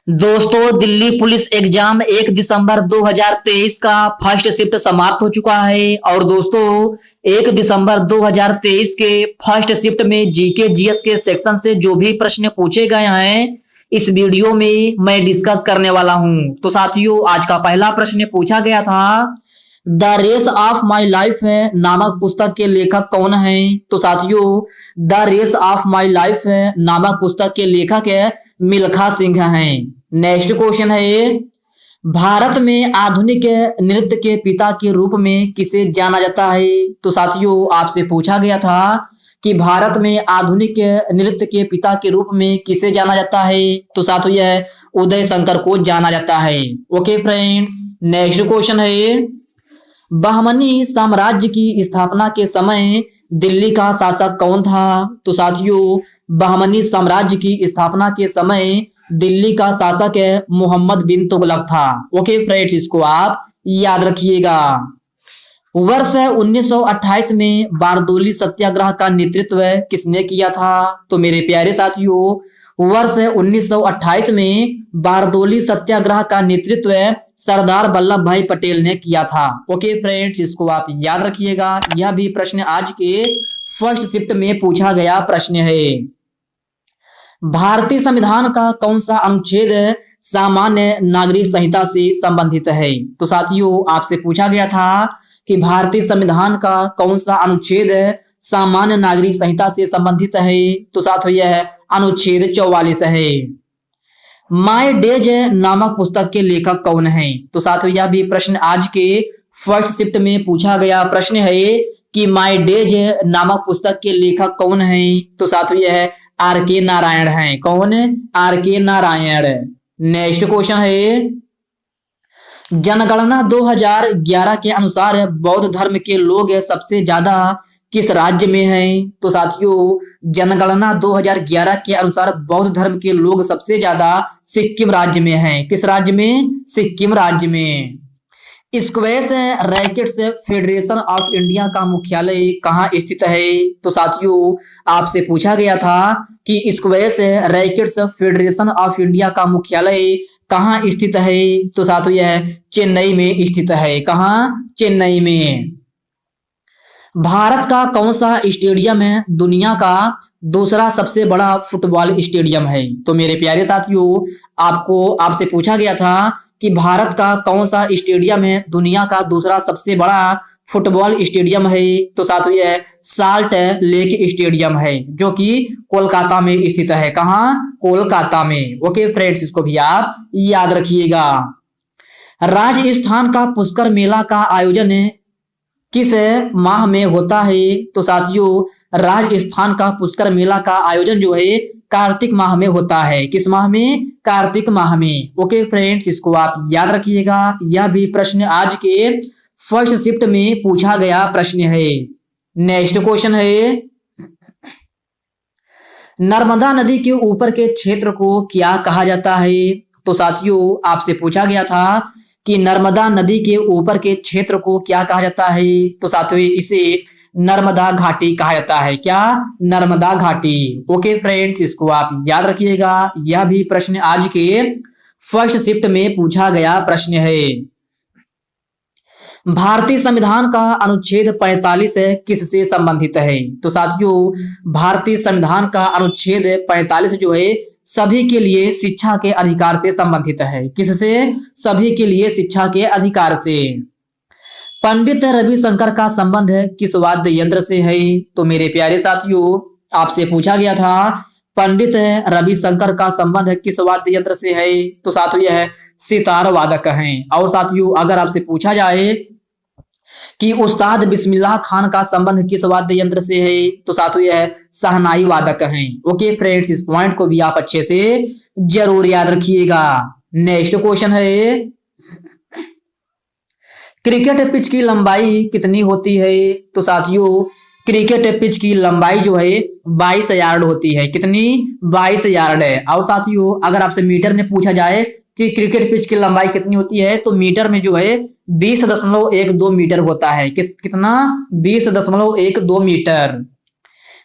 दोस्तों, Delhi police exam 1 दिसंबर 2023 का first shift समाप्त हो चुका है। और दोस्तों, 1 दिसंबर 2023 के फर्स्ट शिफ्ट में जीके जीएस के सेक्शन से जो भी प्रश्न पूछे गए हैं, इस वीडियो में मैं डिस्कस करने वाला हूं। तो साथियों, आज का पहला प्रश्न पूछा गया था, the race of my life है नामक पुस्तक के लेखक कौन है? तो साथियों, the race of my life है नामक पुस्तक के लेखक है मिल्खा सिंह हैं। नेक्स्ट क्वेश्चन है, भारत में आधुनिक नृत्य के पिता के रूप में किसे जाना जाता है? तो साथियों, आपसे पूछा गया था कि भारत में आधुनिक नृत्य के पिता के रूप में किसे जाना जाता है? तो साथियों, यह उदय शंकर को जाना जाता है। ओके फ्रेंड्स, नेक्स्ट क्वेश्चन है, बहमनी साम्राज्य की स्थापना के समय दिल्ली का शासक कौन था? तो साथियों, बहमनी साम्राज्य की स्थापना के समय दिल्ली का शासक है मोहम्मद बिन तुगलक था। ओके फ्रेंड्स, इसको आप याद रखिएगा। वर्ष 1928 में बारदोली सत्याग्रह का नेतृत्व किसने किया था? तो मेरे प्यारे साथियों, वर्ष 1928 में बारदोली सत्याग्रह का नेतृत्व सरदार वल्लभ भाई पटेल ने किया था। ओके फ्रेंड्स, इसको आप याद रखिएगा। यह भी प्रश्न आज के फर्स्ट शिफ्ट में पूछा गया प्रश्न है। भारतीय संविधान का कौन सा अनुच्छेद सामान्य नागरिक संहिता से संबंधित है? तो साथियों, आपसे पूछा गया था कि भारतीय संविधान का कौन सा अनुच्छेद सामान्य नागरिक संहिता से संबंधित है? तो साथियों, यह अनुच्छेद 44 है। माय डेज नामक पुस्तक के लेखक कौन है? तो साथियों, यह भी प्रश्न आज के फर्स्ट शिफ्ट में पूछा गया प्रश्न है कि माय डेज नामक पुस्तक के लेखक कौन है? तो साथियों, यह आर के नारायण है। कौन? आर के नारायण। नेक्स्ट क्वेश्चन है, जनगणना 2011 के अनुसार बौद्ध धर्म के लोग सबसे ज्यादा किस राज्य में हैं? तो साथियों, जनगणना 2011 के अनुसार बौद्ध धर्म के लोग सबसे ज्यादा सिक्किम राज्य में हैं। किस राज्य में? सिक्किम राज्य में। Squash rackets federation of India का मुख्यालय कहाँ स्थित है? तो साथियों, आपसे पूछा गया था कि squash rackets federation of India का मुख्यालय कहाँ स्थित है? तो साथियों, यह चेन्नई में स्थित है। कहाँ? चेन्नई में। भारत का कौन सा स्टेडियम है दुनिया का दूसरा सबसे बड़ा फुटबॉल स्टेडियम है? तो मेरे प्यारे साथियों, आपसे पूछा गया था कि भारत का कौन सा स्टेडियम है दुनिया का दूसरा सबसे बड़ा फुटबॉल स्टेडियम है? तो साथियों, यह साल्ट लेक स्टेडियम है, जो कि कोलकाता में स्थित है। कहाँ? कोलकाता में। ओके फ्रेंड्स, इसको भी आप याद रखिएगा। राजस्थान का पुष्कर मेला का आयोजन किस माह में होता है? तो साथियों, राजस्थान का पुष्कर मेला का आयोजन जो है कार्तिक माह में होता है। किस माह में? कार्तिक माह में। ओके फ्रेंड्स, इसको आप याद रखिएगा। यह भी प्रश्न आज के फर्स्ट शिफ्ट में पूछा गया प्रश्न है। नेक्स्ट क्वेश्चन है, नर्मदा नदी के ऊपर के क्षेत्र को क्या कहा जाता है? तो साथियों, आपसे पूछा गया था कि नर्मदा नदी के ऊपर के क्षेत्र को क्या कहा जाता है? तो साथियों, इसे नर्मदा घाटी कहा जाता है। क्या? नर्मदा घाटी। ओके फ्रेंड्स, इसको आप याद रखिएगा। यह भी प्रश्न आज के फर्स्ट शिफ्ट में पूछा गया प्रश्न है। भारतीय संविधान का अनुच्छेद 45 किससे संबंधित है? तो साथियों, भारतीय संविधान का अनुच्छेद 45 जो है सभी के लिए शिक्षा के अधिकार से संबंधित है। किससे? सभी के लिए शिक्षा के अधिकार से। पंडित रविशंकर का संबंध किस वाद्य यंत्र से है? तो मेरे प्यारे साथियों, आपसे पूछा गया था पंडित रविशंकर का संबंध किस वाद्य यंत्र से है? तो साथियों, यह सितार वादक हैं। और साथियों, अगर आपसे पूछा जाए कि उस्ताद बिस्मिल्लाह खान का संबंध किस वाद्य यंत्र से है? तो साथियों, यह शहनाई वादक हैं। ओके फ्रेंड्स, इस पॉइंट को भी आप अच्छे से जरूर याद रखिएगा। नेक्स्ट क्वेश्चन है, क्रिकेट पिच की लंबाई कितनी होती है? तो साथियों, क्रिकेट पिच की लंबाई जो है 22 यार्ड होती है। कितनी? 22 यार्ड है। और साथियों, अगर आपसे मीटर में पूछा जाए कि क्रिकेट पिच की लंबाई कितनी होती है, तो मीटर में जो है 20.12 मीटर होता है। कितना? 20.12 मीटर।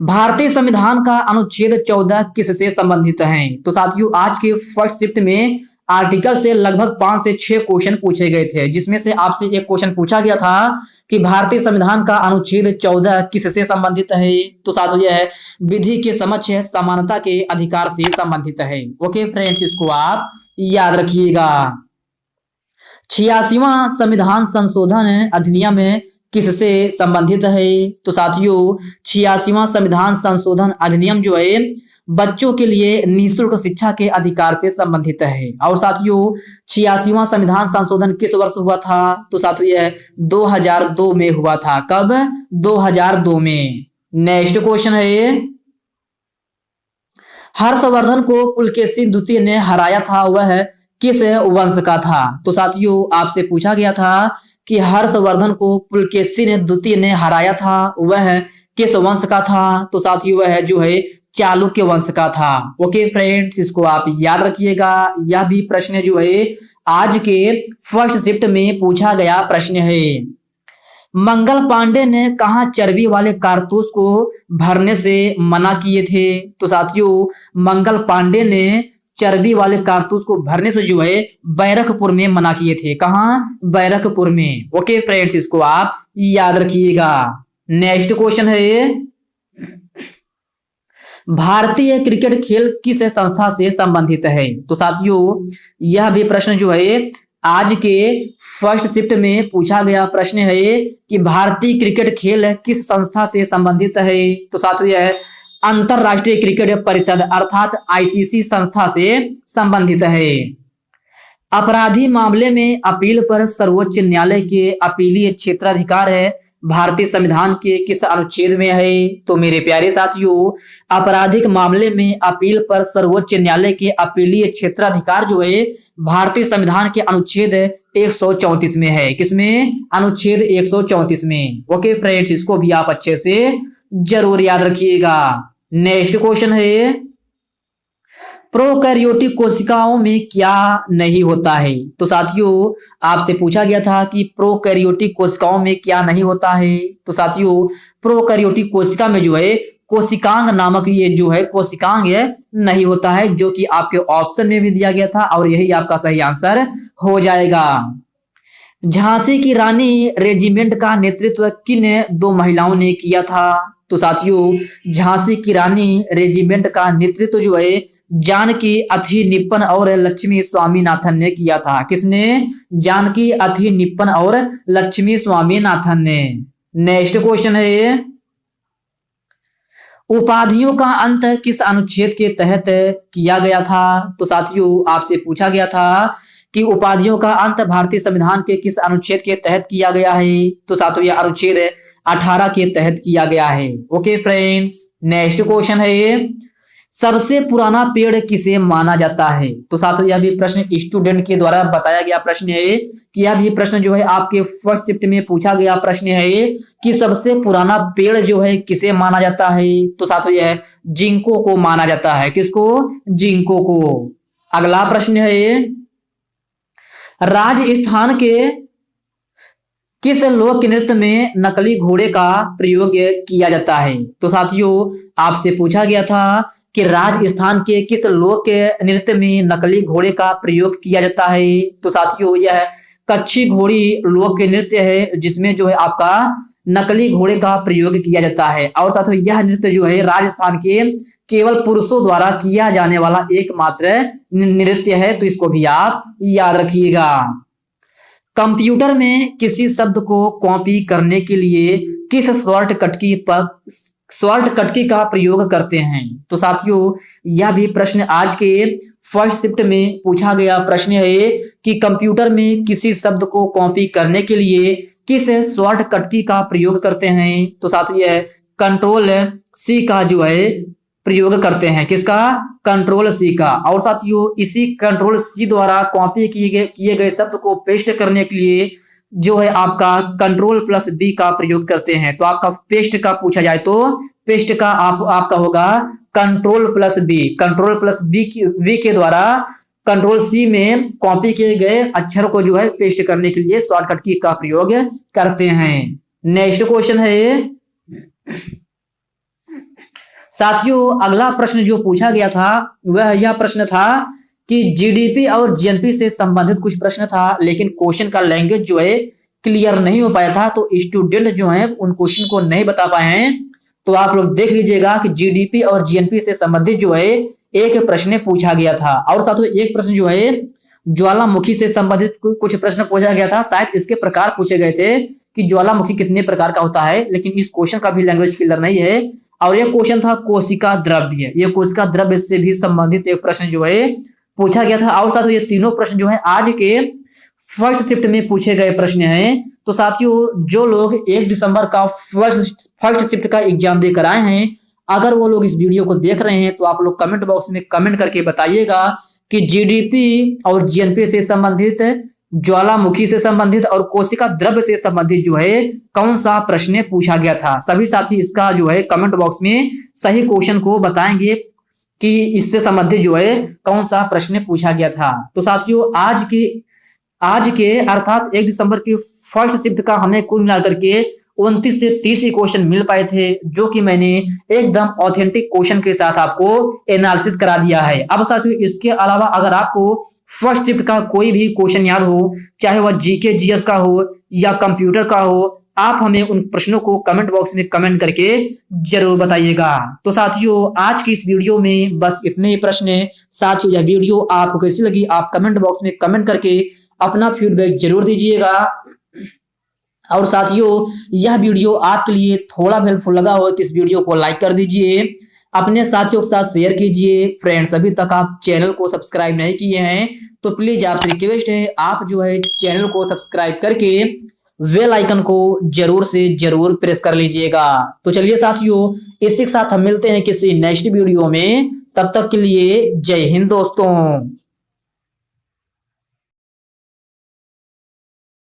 भारतीय संविधान का अनुच्छेद 14 किससे संबंधित है? तो साथियों आज के फर्स्ट शिफ्ट में आर्टिकल से लगभग 5 से 6 क्वेश्चन पूछे गए थे, जिसमें से आपसे एक क्वेश्चन पूछा गया था कि भारतीय संविधान का अनुच्छेद 14 किससे संबंधित है? तो साथियों यह है विधि के समक्ष समानता के अधिकार से संबंधित है। ओके फ्रेंड्स, इसको आप याद रखिएगा। 86वां संविधान संशोधन अधिनियम किससे संबंधित है? तो साथियों 86वां संविधान संशोधन अधिनियम जो है बच्चों के लिए निःशुल्क शिक्षा के अधिकार से संबंधित है। और साथियों 86वां संविधान संशोधन किस वर्ष हुआ था? तो साथियों यह 2002 में हुआ था। कब? 2002 में। नेक्स्ट क्वेश्चन है, हर्षवर्धन को पुलकेशिन द्वितीय ने हराया था, वह किस वंश का था? तो साथियों आपसे पूछा गया था कि हर्षवर्धन को पुलकेशिन द्वितीय ने हराया था, वह किस वंश का था? तो साथियों वह जो है चालुक्य वंश का था। ओके फ्रेंड्स, इसको आप याद रखिएगा। यह भी प्रश्न जो है आज के फर्स्ट शिफ्ट में पूछा गया प्रश्न है। मंगल पांडे ने कहा चर्बी वाले कारतूस को भरने से मना किए थे? तो साथियों मंगल पांडे ने चर्बी वाले कारतूस को भरने से जो है बैरकपुर में मना किए थे। कहां? बैरकपुर में। ओके फ्रेंड्स, इसको आप याद रखिएगा। नेक्स्ट क्वेश्चन है, भारतीय क्रिकेट खेल किस संस्था से संबंधित है? तो साथियों यह भी प्रश्न जो है आज के फर्स्ट शिफ्ट में पूछा गया प्रश्न है कि भारतीय क्रिकेट खेल किस संस्था से संबंधित है? तो साथियों यह अंतरराष्ट्रीय क्रिकेट परिषद अर्थात आईसीसी संस्था से संबंधित है। अपराधी मामले में अपील पर सर्वोच्च न्यायालय के अपीलीय क्षेत्राधिकार है भारतीय संविधान के किस अनुच्छेद में है? तो मेरे प्यारे साथियों आपराधिक मामले में अपील पर सर्वोच्च न्यायालय के अपीलीय क्षेत्राधिकार जो है भारतीय संविधान के अनुच्छेद 134 में है। किसमें? अनुच्छेद 134 में। ओके फ्रेंड्स, इसको भी आप अच्छे से जरूर याद रखिएगा। नेक्स्ट क्वेश्चन है, प्रोकैरियोटिक कोशिकाओं में क्या नहीं होता है? तो साथियों आपसे पूछा गया था कि प्रोकैरियोटिक कोशिकाओं में क्या नहीं होता है। तो साथियों प्रोकैरियोटिक कोशिका में जो है कोशिकांग नामक ये जो है कोशिकांग नहीं होता है, जो कि आपके ऑप्शन में भी दिया गया था और यही आपका सही आंसर हो जाएगा। झांसी की रानी रेजिमेंट का नेतृत्व किन 2 महिलाओं ने किया था? तो साथियों झांसी की रानी रेजिमेंट का नेतृत्व जो है जानकी अथिनिप्पन और लक्ष्मी स्वामीनाथन ने किया था। किसने? जानकी अथिनिप्पन और लक्ष्मी स्वामीनाथन ने। नेक्स्ट क्वेश्चन है, उपाधियों का अंत किस अनुच्छेद के तहत किया गया था? तो साथियों आपसे पूछा गया था कि उपाधियों का अंत भारतीय संविधान के किस अनुच्छेद के तहत किया गया है? तो साथियों यह अनुच्छेद 18 के तहत किया गया है। ओके फ्रेंड्स, नेक्स्ट क्वेश्चन है, सबसे पुराना पेड़ किसे माना जाता है? तो साथियों यह भी प्रश्न स्टूडेंट के द्वारा बताया गया प्रश्न है कि यह भी प्रश्न जो है आपके फर्स्ट शिफ्ट में पूछा गया प्रश्न है कि सबसे पुराना पेड़ जो है किसे माना जाता है? तो साथियों यह जिंको को माना जाता है। किसको? जिंको को। अगला प्रश्न है, राजस्थान के किस लोक नृत्य में नकली घोड़े का प्रयोग किया जाता है? तो साथियों आपसे पूछा गया था कि राजस्थान के किस लोक नृत्य में नकली घोड़े का प्रयोग किया जाता है? तो साथियों यह कच्छी घोड़ी लोक नृत्य है, जिसमें जो है आपका नकली घोड़े का प्रयोग किया जाता है। और साथियों यह नृत्य जो है राजस्थान के केवल पुरुषों द्वारा किया जाने वाला एकमात्र नृत्य है, तो इसको भी आप याद रखिएगा। कंप्यूटर में किसी शब्द को कॉपी करने के लिए किस शॉर्टकट का प्रयोग करते हैं? तो साथियों यह भी प्रश्न आज के फर्स्ट शिफ्ट में पूछा गया प्रश्न है कि कंप्यूटर में किसी शब्द को कॉपी करने के लिए किस शॉर्टकट का प्रयोग करते हैं? तो साथियों यह कंट्रोल सी का जो है प्रयोग करते हैं। किसका? कंट्रोल सी का। और साथियों इसी कंट्रोल सी द्वारा कॉपी किए गए शब्द को पेस्ट करने के लिए जो है आपका कंट्रोल प्लस बी का प्रयोग करते हैं। तो आपका पेस्ट का पूछा जाए तो पेस्ट का आपका होगा control plus B. Control plus B के द्वारा कंट्रोल सी में कॉपी किए गए अक्षर को जो है पेस्ट करने के लिए शॉर्टकट की का प्रयोग करते हैं। नेक्स्ट क्वेश्चन है, साथियों अगला प्रश्न जो पूछा गया था वह यह प्रश्न था कि जीडीपी और जीएनपी से संबंधित कुछ प्रश्न था, लेकिन क्वेश्चन का लैंग्वेज जो है क्लियर नहीं हो पाया था, तो स्टूडेंट जो है उन क्वेश्चन को नहीं बता पाए हैं। तो आप लोग देख लीजिएगा कि जीडीपी और जीएनपी से संबंधित जो है एक प्रश्न पूछा गया था, और साथ ही एक प्रश्न जो है ज्वालामुखी से संबंधित कुछ प्रश्न पूछा गया था। शायद इसके प्रकार पूछे गए थे कि ज्वालामुखी कितने प्रकार का होता है, लेकिन इस क्वेश्चन का भी लैंग्वेज क्लियर नहीं है। और यह क्वेश्चन था कोशिका द्रव्य, ये कोशिका द्रव्य से भी संबंधित एक प्रश्न जो है पूछा गया था। और साथियों ये तीनों प्रश्न जो है आज के फर्स्ट शिफ्ट में पूछे गए प्रश्न हैं। तो साथियों जो लोग 1 दिसंबर का फर्स्ट शिफ्ट का एग्जाम देकर आए हैं, अगर वो लोग इस वीडियो को देख रहे हैं तो आप लोग कमेंट बॉक्स में कमेंट करके बताइएगा कि जीडीपी और जीएनपी से संबंधित, ज्वालामुखी से संबंधित और कोशिका द्रव्य से संबंधित जो है कौन सा प्रश्न पूछा गया था। सभी साथी इसका जो है कमेंट बॉक्स में सही क्वेश्चन को बताएंगे कि इससे संबंधित जो है कौन सा प्रश्न पूछा गया था। तो साथियों आज के अर्थात 1 दिसंबर की फर्स्ट शिफ्ट का हमें कुल मिलाकर के 29 से 30 ही क्वेश्चन मिल पाए थे, जो कि मैंने एकदम ऑथेंटिक क्वेश्चन के साथ आपको एनालिसिस करा दिया है। अब साथियों इसके अलावा अगर आपको फर्स्ट शिफ्ट का कोई भी क्वेश्चन याद हो, चाहे वह जीके जीएस का हो या कंप्यूटर का हो, आप हमें उन प्रश्नों को कमेंट बॉक्स में कमेंट करके जरूर बताइएगा। तो साथियों आज की इस वीडियो में बस इतने ही प्रश्न। साथियों यह वीडियो आपको कैसी लगी आप कमेंट बॉक्स में कमेंट करके अपना फीडबैक जरूर दीजिएगा। और साथियों यह वीडियो आपके लिए थोड़ा हेल्पफुल लगा हो तो इस वीडियो को लाइक कर दीजिए, अपने साथियों के साथ शेयर कीजिए। फ्रेंड्स अभी तक आप चैनल को सब्सक्राइब नहीं किए हैं तो प्लीज आपसे रिक्वेस्ट है आप जो है चैनल को सब्सक्राइब करके बेल आइकन को जरूर से जरूर प्रेस कर लीजिएगा। तो चलिए साथियों इसी के साथ हम मिलते हैं किसी नेक्स्ट वीडियो में, तब तक के लिए जय हिंद दोस्तों।